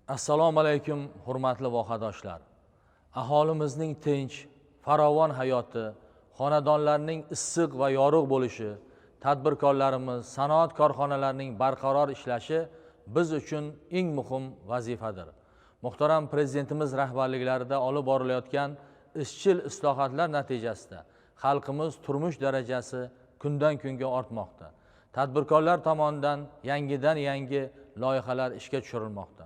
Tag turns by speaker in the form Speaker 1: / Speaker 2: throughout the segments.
Speaker 1: Assalomu alaykum, hurmatli vohadoshlar. Aholimizning tinch, farovon hayoti, xonadonlarning issiq va yorug' bo'lishi, tadbirkorlarimiz, sanoat korxonalarining barqaror ishlashi biz uchun eng muhim vazifadir. Muhtaram prezidentimiz rahbarliklarida olib borilayotgan izchil islohotlar natijasida xalqimiz turmush darajasi kundan kunga ortmoqda. Tadbirkorlar tomonidan yangidan yangi loyihalar ishga tushirilmoqda.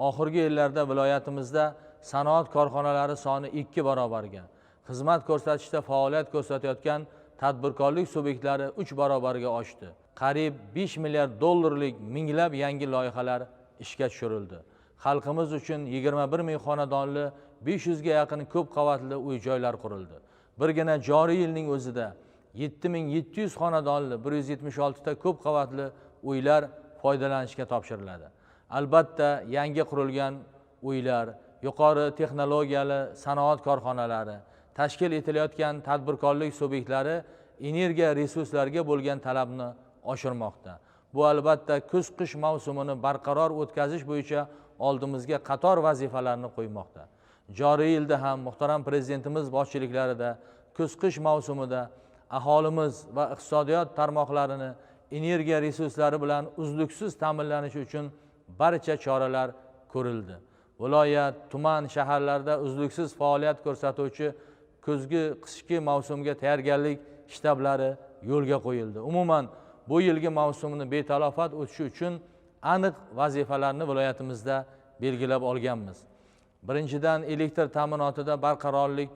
Speaker 1: Oxirgi yillarda viloyatimizda sanoat korxonalari soni 2 barobarga, xizmat ko'rsatishda faoliyat ko'rsatayotgan tadbirkorlik subyektlari 3 barobarga oshdi. Qariyb 5 milliard dollarlik minglab yangi loyihalar ishga tushirildi. Xalqimiz uchun 21 ming xonadonli 500 ga yaqin ko'p qavatli uy-joylar qurildi. Birgina joriy yilning o'zida 7700 xonadonli 176 ta ko'p qavatli uylar foydalanishga topshiriladi. Albatta, yangi qurilgan uylar, yuqori texnologiyali sanoat korxonalari, tashkil etilayotgan tadbirkorlik subyektlari energiya resurslariga bo'lgan talabni oshirmoqda. Bu albatta kuz-qish mavsumini barqaror o'tkazish bo'yicha oldimizga qator vazifalarni qo'ymoqda. Joriy yilda ham muhtaram prezidentimiz boshchiliklarida kuz-qish mavsumida aholimiz va iqtisodiyot tarmoqlarini energiya resurslari bilan uzluksiz ta'minlanishi uchun barcha choralar ko'rildi. Viloyat, tuman, shaharlarda uzluksiz faoliyat ko'rsatuvchi kuzgi-qishki mavsumga tayyorgarlik shtablari yo'lga qo'yildi. Umuman bu yilgi mavsumni betalofat o'tishi uchun aniq vazifalarni viloyatimizda belgilab olganmiz. Birinchidan, elektr ta'minotida barqarorlik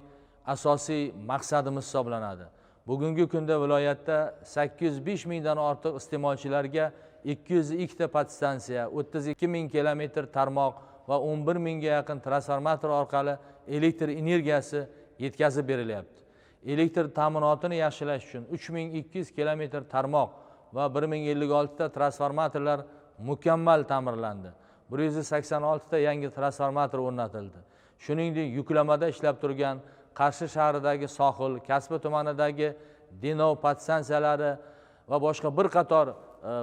Speaker 1: asosiy maqsadimiz hisoblanadi. Bugungi kunda viloyatda 805 mingdan ortiq iste'molchilarga 202 ta podstansiya, 32 ming kilometr tarmoq va 11 mingga yaqin transformator orqali elektr energiyasi yetkazib berilyapti. Elektr ta'minotini yaxshilash uchun 3200 kilometr tarmoq va 1056 ta transformatorlar mukammal ta'mirlandi. 186 ta yangi transformator o'rnatildi. Shuningdek, yuklamada ishlab turgan Qarshi shahridagi Sohil, Kasbi tumanidagi Denov podstansiyalari va boshqa bir qator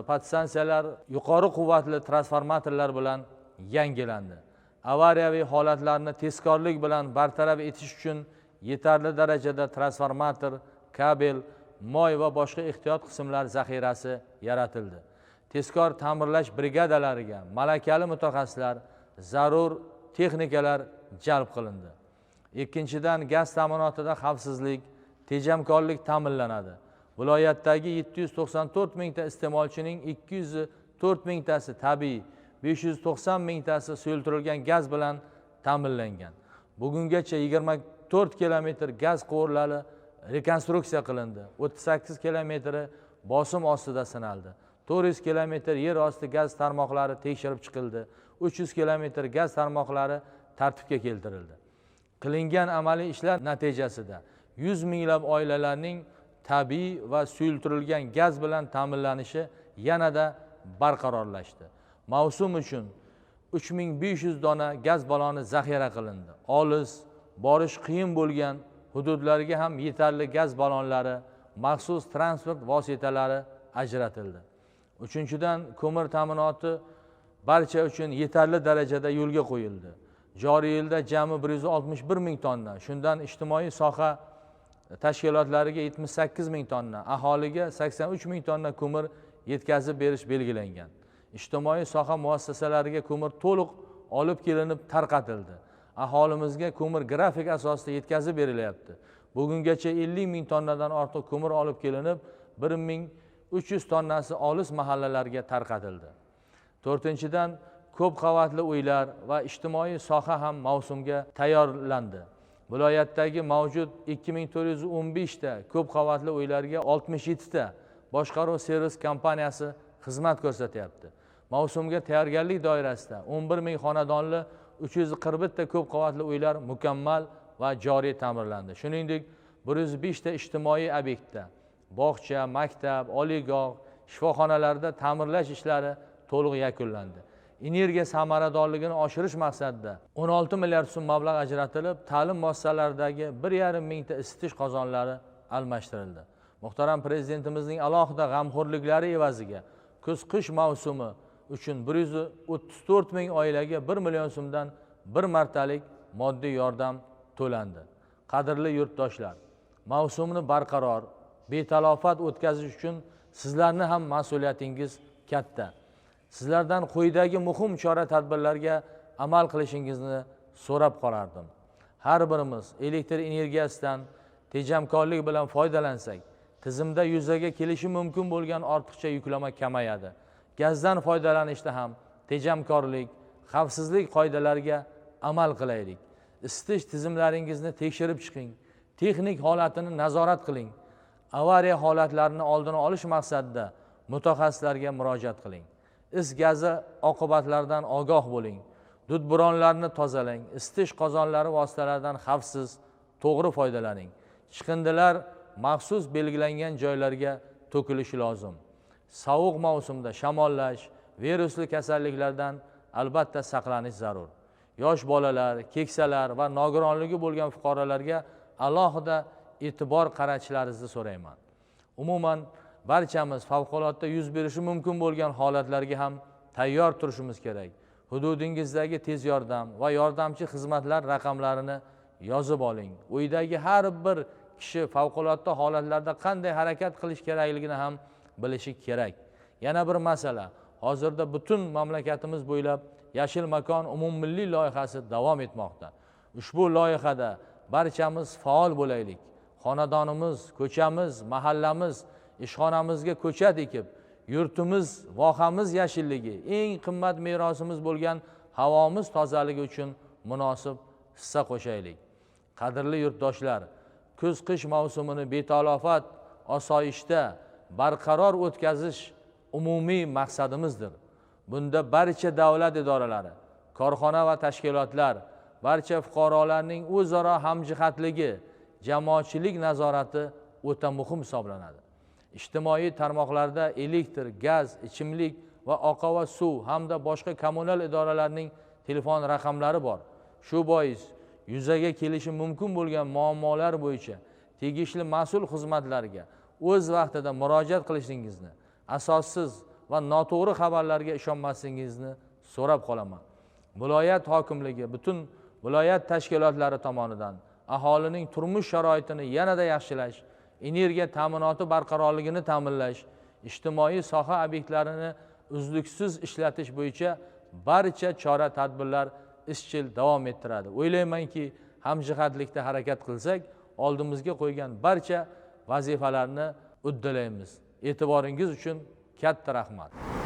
Speaker 1: podstansiyalar yuqori quvvatli transformatorlar bilan yangilandi. Avariyaviy holatlarni tezkorlik bilan bartaraf etish uchun yetarli darajada transformator, kabel, moy va boshqa ehtiyot qismlar zaxirasi yaratildi. Tezkor ta'mirlash brigadalariga malakali mutaxassislar, zarur texnikalar jalb qilindi. Ikkinchidan, gaz ta'minotida xavfsizlik, tejamkorlik ta'minlanadi. Viloyatdagi 794 mingta iste'molchining 204 mingtasi tabiiy, 590 mingtasi suyultirilgan gaz bilan ta'minlangan. Bugungacha 24 kilometr gaz quvurlari rekonstruksiya qilindi. 38 kilometri bosim ostida sinaldi. 400 kilometr yer osti gaz tarmoqlari tekshirib chiqildi. 300 kilometr gaz tarmoqlari tartibga keltirildi. Qilingan amaliy ishlar natijasida 100 minglab oilalarning tabiiy va suyultirilgan gaz bilan ta'minlanishi yanada barqarorlashdi. Mavsum uchun 3500 dona gaz baloni zaxira qilindi. Olis, borish qiyin bo'lgan hududlarga ham yetarli gaz balonlari, maxsus transport vositalari ajratildi. Uchinchidan, ko'mir ta'minoti barcha uchun yetarli darajada yo'lga qo'yildi. Joriy yilda jami 161 ming tonna, shundan ijtimoiy soha tashkilotlariga 78 ming tonna, aholiga 83 ming tonna ko'mir yetkazib berish belgilangan. Ijtimoiy soha muassasalariga ko'mir to'liq olib kelinib tarqatildi. Aholimizga ko'mir grafik asosida yetkazib berilyapti. Bugungacha 50 ming tonnadan ortiq ko'mir olib kelinib, 1300 tonnasi olis mahallalarga tarqatildi. To'rtinchidan, ko'p qavatli uylar va ijtimoiy soha ham mavsumga tayyorlandi. Viloyatdagi mavjud 2415 ta ko'p qavatli uylarga 67 ta boshqaruv servis kompaniyasi xizmat ko'rsatyapti. Mavsumga tayyorgarlik doirasida 11 ming xonadonli 341 ta ko'p qavatli uylar mukammal va joriy ta'mirlandi. Shuningdek, 105 ta ijtimoiy obyektda bog'cha, maktab, oliygoh, shifoxonalarda ta'mirlash ishlari to'liq yakunlandi. Energiya samaradorligini oshirish maqsadida 16 milliard so'm mablag' ajratilib, ta'lim muassasalaridagi 1,5 mingta isitish qozonlari almashtirildi. Muhtaram prezidentimizning alohida g'amxo'rliklari evaziga kuz-qish mavsumi uchun 134 ming oilaga 1 million so'mdan bir martalik moddiy yordam to'landi. Qadrli yurtdoshlar, mavsumni barqaror, betalofat o'tkazish uchun sizlarni ham mas'uliyatingiz katta. Sizlardan quyidagi muhim chora-tadbirlarga amal qilishingizni so'rab qolardim. Har birimiz elektr energiyasidan tejamkorlik bilan foydalansak, tizimda yuzaga kelishi mumkin bo'lgan ortiqcha yuklama kamayadi. Gazdan foydalanishda ham tejamkorlik, xavfsizlik qoidalariga amal qilaylik. Isitish tizimlaringizni tekshirib chiqing, texnik holatini nazorat qiling. Avariya holatlarini oldini olish maqsadida mutaxassislarga murojaat qiling. Is gazi oqibatlaridan ogoh bo'ling. Dudburonlarni tozalang. Isitish qozonlari vositalaridan xavfsiz, to'g'ri foydalaning. Chiqindilar maxsus belgilangan joylarga to'kilishi lozim. Sovuq mavsumda shamollash, virusli kasalliklardan albatta saqlanish zarur. Yosh bolalar, keksalar va nogironligi bo'lgan fuqarolarga alohida e'tibor qaratishlaringizni so'rayman. Umuman barchamiz favqulodda yuz berishi mumkin bo'lgan holatlarga ham tayyor turishimiz kerak. Hududingizdagi tez yordam va yordamchi xizmatlar raqamlarini yozib oling. Uydagi har bir kishi favqulodda holatlarda qanday harakat qilish kerakligini ham bilishi kerak. Yana bir masala, hozirda butun mamlakatimiz bo'ylab Yashil makon umummilliy loyihasi davom etmoqda. Ushbu loyihada barchamiz faol bo'laylik. Xonadonimiz, ko'chamiz, mahallamiz, ishxonamizga ko'chat ekib, yurtimiz, vohamiz yashilligi, eng qimmat merosimiz bo'lgan havomiz tozaligi uchun munosib hissa qo'shaylik. Qadrli yurtdoshlar, kuz-qish mavsumini betalofat, osoyishta, barqaror o'tkazish umumiy maqsadimizdir. Bunda barcha davlat idoralari, korxona va tashkilotlar, barcha fuqarolarning o'zaro hamjihatligi, jamoatchilik nazorati o'ta muhim hisoblanadi. Ijtimoiy tarmoqlarda elektr, gaz, ichimlik va oqova suv hamda boshqa kommunal idoralarning telefon raqamlari bor. Shu bois yuzaga kelishi mumkin bo'lgan muammolar bo'yicha tegishli mas'ul xizmatlarga o'z vaqtida murojaat qilishingizni, asossiz va noto'g'ri xabarlarga ishonmasligingizni so'rab qolaman. Viloyat hokimligi butun viloyat tashkilotlari tomonidan aholining turmush sharoitini yanada yaxshilash, energiya ta'minoti barqarorligini ta'minlash, ijtimoiy soha obyektlarini uzluksiz ishlatish bo'yicha barcha chora-tadbirlar izchil davom ettiradi. O'ylaymanki, hamjihatlikda harakat qilsak, oldimizga qo'ygan barcha vazifalarni uddalaymiz. E'tiboringiz uchun katta rahmat.